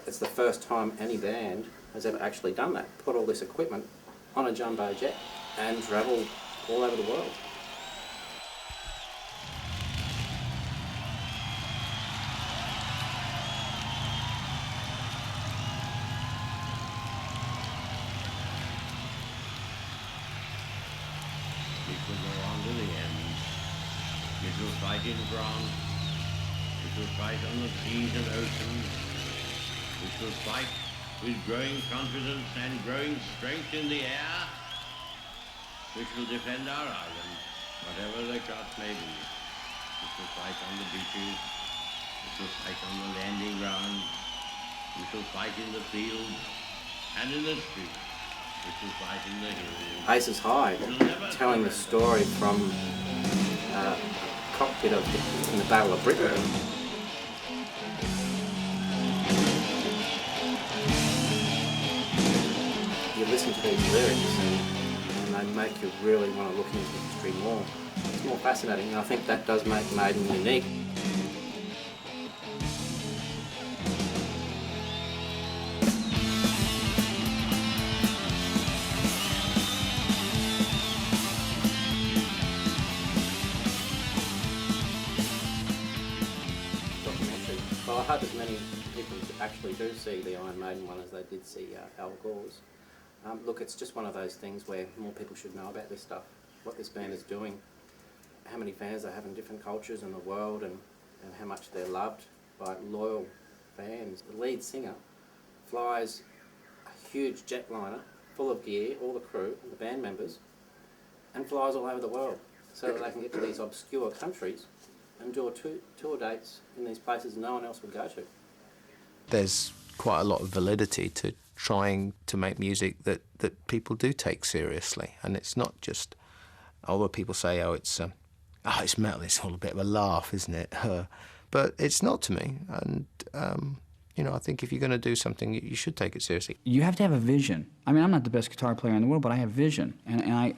It's the first time any band has ever actually done that, put all this equipment on a jumbo jet and travel all over the world. It will go on to the end. It will fight in France. It will fight on the seas and oceans. It will fight with growing confidence and growing strength in the air. Which will defend our island, whatever the cost may be. It will fight on the beaches. It will fight on the landing grounds. It will fight in the fields and in the streets. It will fight in the hills. Aces High, telling the story from a cockpit in the Battle of Britain. You listen to these lyrics and they make you really want to look into history more. It's more fascinating, and I think that does make Maiden unique. Documentary. Well, I hope as many people actually do see the Iron Maiden one as they did see Al Gore's. Look, it's just one of those things where more people should know about this stuff, what this band is doing, how many fans they have in different cultures in the world, and how much they're loved by loyal fans. The lead singer flies a huge jetliner full of gear, all the crew and the band members, and flies all over the world so that they can get to these obscure countries and do tour dates in these places no one else would go to. There's quite a lot of validity to trying to make music that people do take seriously, and it's not just, although people say, it's metal, it's all a bit of a laugh, isn't it? But it's not to me, and I think if you're going to do something, you should take it seriously. You have to have a vision. I mean, I'm not the best guitar player in the world, but I have vision, and I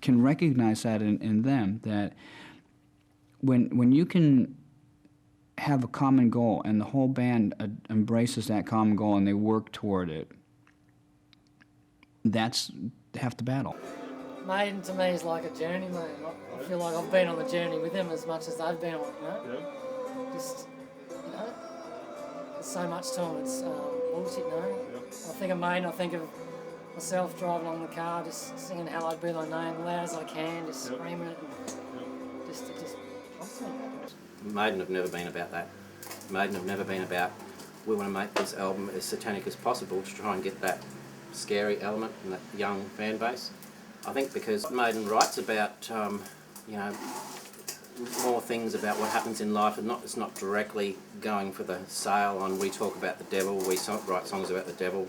can recognize that in them, that when you can have a common goal and the whole band embraces that common goal and they work toward it, that's half the battle. Maiden to me is like a journey, mate. I feel like I've been on the journey with them as much as they've been on it, Yeah. Just, there's so much to them, it's bullshit, Yeah. I think of Maiden, I think of myself driving along the car, just singing Hallowed Be Thy Name loud as I can, just screaming it, and just pumps me. Maiden have never been about that. Maiden have never been about, we want to make this album as satanic as possible to try and get that scary element in that young fan base. I think because Maiden writes about, more things about what happens in life, and it's not directly going for the sale on we talk about the devil, we write songs about the devil,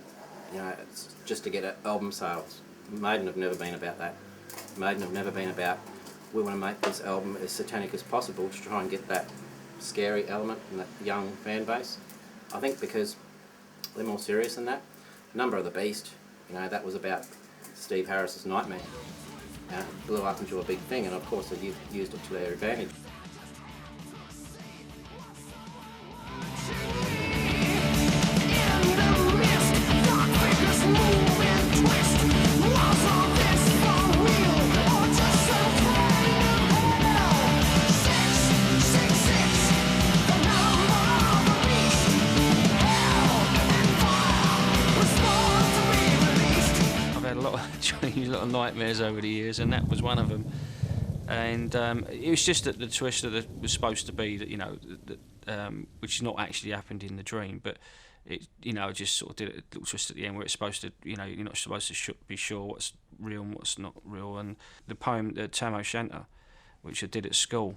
it's just to get album sales. Maiden have never been about that. Maiden have never been about, we want to make this album as satanic as possible to try and get that scary element in that young fan base. I think because they're more serious than that. Number of the Beast, that was about Steve Harris's nightmare. It blew up into a big thing, and of course they used it to their advantage. A lot of nightmares over the years, and that was one of them. And it was just that the twist that it was supposed to be that which not actually happened in the dream, but it just sort of did a little twist at the end where it's supposed to you're not supposed to be sure what's real and what's not real. And the poem Tam O'Shanter, which I did at school,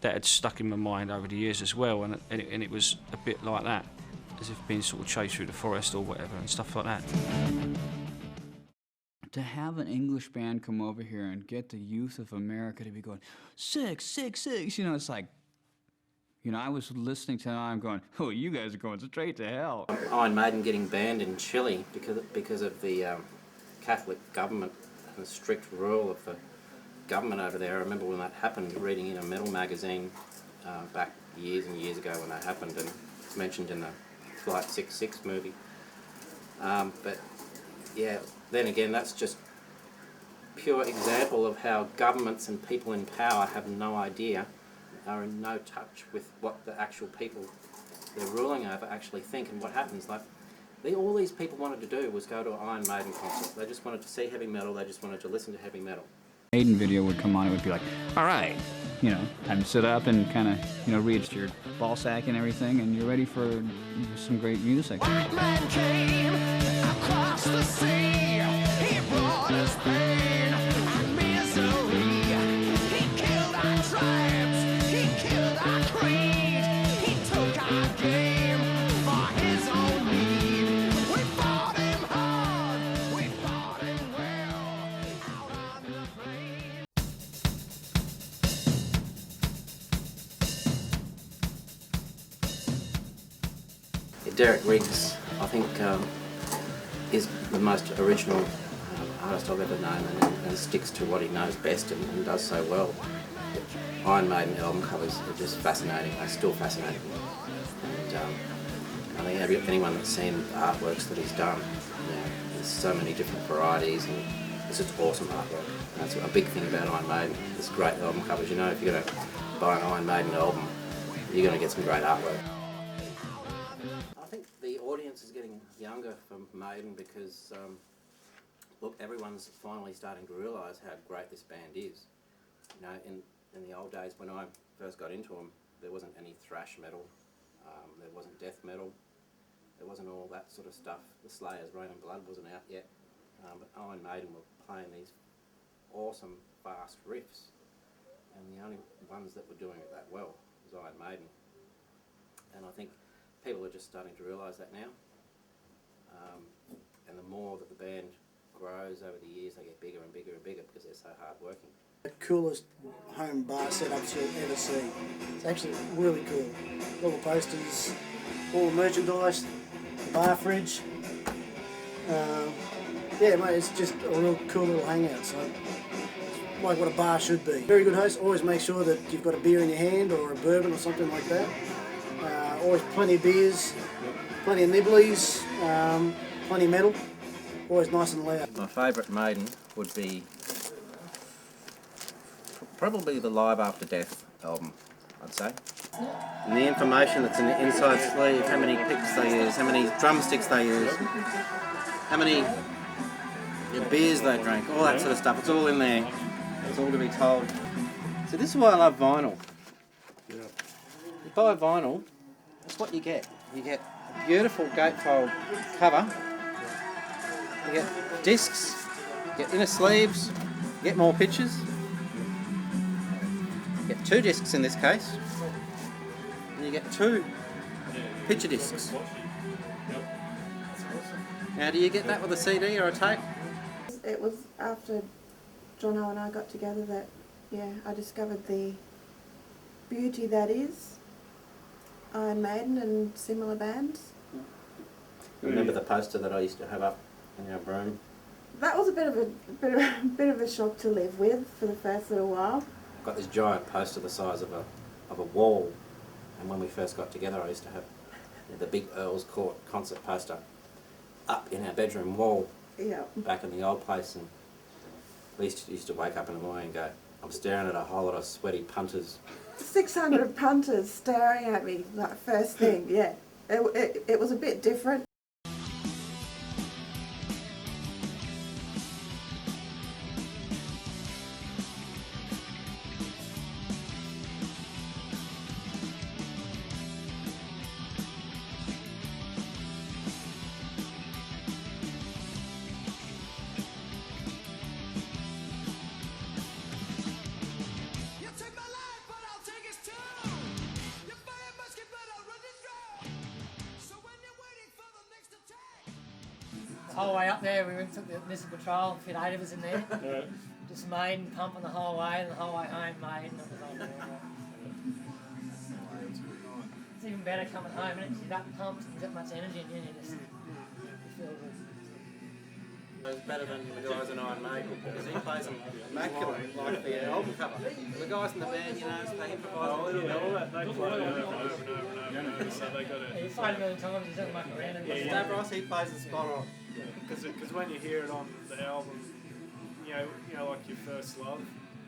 that had stuck in my mind over the years as well, and it was a bit like that, as if being sort of chased through the forest or whatever and stuff like that. To have an English band come over here and get the youth of America to be going, 666, it's like, I was listening to them, I'm going, oh, you guys are going straight to hell. Iron Maiden getting banned in Chile because of the Catholic government and the strict rule of the government over there. I remember when that happened, reading in a metal magazine back years and years ago when that happened, and it's mentioned in the Flight 66 movie. But yeah, then again, that's just pure example of how governments and people in power have no idea, are in no touch with what the actual people they're ruling over actually think and what happens. Like, all these people wanted to do was go to an Iron Maiden concert. They just wanted to see heavy metal, they just wanted to listen to heavy metal. Maiden video would come on, it would be like, all right, you know, I'd sit up and kind of, you know, reach your ball sack and everything, and you're ready for some great music. White man came across the sea. He brought us pain and misery. He killed our tribes. He killed our creed. He took our game for his own need. We fought him hard. We fought him well. Out on the plain. Derek Riggs, I think, is the most original artist I've ever known, and sticks to what he knows best and does so well. Iron Maiden album covers are just fascinating. They still fascinate me. And I think anyone that's seen the artworks that he's done, you know, there's so many different varieties, and it's just awesome artwork. And that's a big thing about Iron Maiden. It's great album covers. You know, if you're going to buy an Iron Maiden album, you're going to get some great artwork. I think the audience is getting younger for Maiden because, look, everyone's finally starting to realise how great this band is. You know, in the old days when I first got into them, there wasn't any thrash metal, there wasn't death metal, there wasn't all that sort of stuff. The Slayers' Rain and Blood wasn't out yet, but Iron Maiden were playing these awesome, fast riffs, and the only ones that were doing it that well was Iron Maiden. And I think people are just starting to realise that now. And the more that the band grows over the years, they get bigger and bigger and bigger because they're so hard working. The coolest home bar setups you'll ever see. It's actually really cool. Little posters, all the merchandise, the bar fridge. Yeah, mate, it's just a real cool little hangout. So it's like what a bar should be. Very good host. Always make sure that you've got a beer in your hand or a bourbon or something like that. Always plenty of beers, plenty of nibblies, plenty of metal. Always nice and loud. My favourite Maiden would be probably the Live After Death album, I'd say. And the information that's in the inside sleeve, how many picks they use, how many drumsticks they use, how many beers they drink, all that sort of stuff, it's all in there. It's all to be told. So this is why I love vinyl. You buy vinyl, that's what you get. You get a beautiful gatefold cover, you get discs, you get inner sleeves, you get more pictures. You get 2 discs in this case, and you get 2 picture discs. Now, do you get that with a CD or a tape? It was after Johno and I got together that, yeah, I discovered the beauty that is Iron Maiden and similar bands. Remember the poster that I used to have up in our room? That was a bit of a shock to live with for the first little while. I've got this giant poster the size of a wall, and when we first got together I used to have the big Earl's Court concert poster up in our bedroom wall. Yeah. Back in the old place, and we used to wake up in the morning and go, I'm staring at a whole lot of sweaty punters. 600 punters staring at me, that first thing, yeah. It was a bit different. The whole way up there, we went to the missile patrol, fit 8 of us in there. Yeah. Just Maiden pumping the whole way, and the whole way home, Maiden. It was unreal. It's even better coming home, and you're that pumped, and you've got much energy in you, you feel good. It's better than the guys in Iron Maiden because he plays them immaculate, like the album cover. The guys in the band, you know, they improvise a little bit. They play it over and over and over, so they got He's it. played a million times, he doesn't muck around. Dave Ross, he plays the spot on. Because when you hear it on the album, you know, like your first love,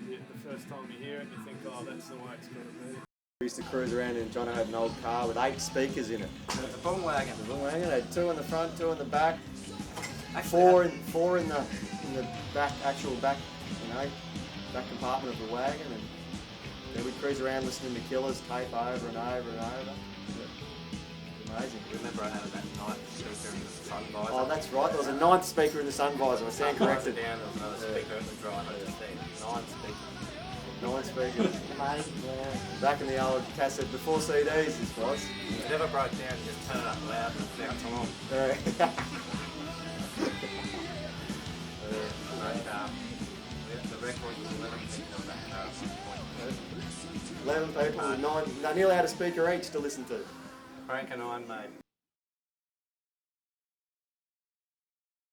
the first time you hear it, you think, oh, that's the way it's got to be. We used to cruise around and John had an old car with 8 speakers in it. It's a boom wagon. The boom wagon had 2 in the front, 2 in the back, Actually, four in the back, actual back, back compartment of the wagon, and then we'd cruise around listening to Killers tape over and over and over. Amazing. Remember I had that 9th speaker in the sun visor. Oh, that's right. There was a 9th speaker in the sun visor. I stand corrected. Down, there was another speaker at the driver. Just there. 9 speakers. 9 speakers. Back in the old cassette, before CDs, this was. It never broke down. You just turn it up loud and it's out long. The record was 11 people on that car at one point. 11 people with 9. They nearly had a speaker each to listen to. Frank and Iron Maiden.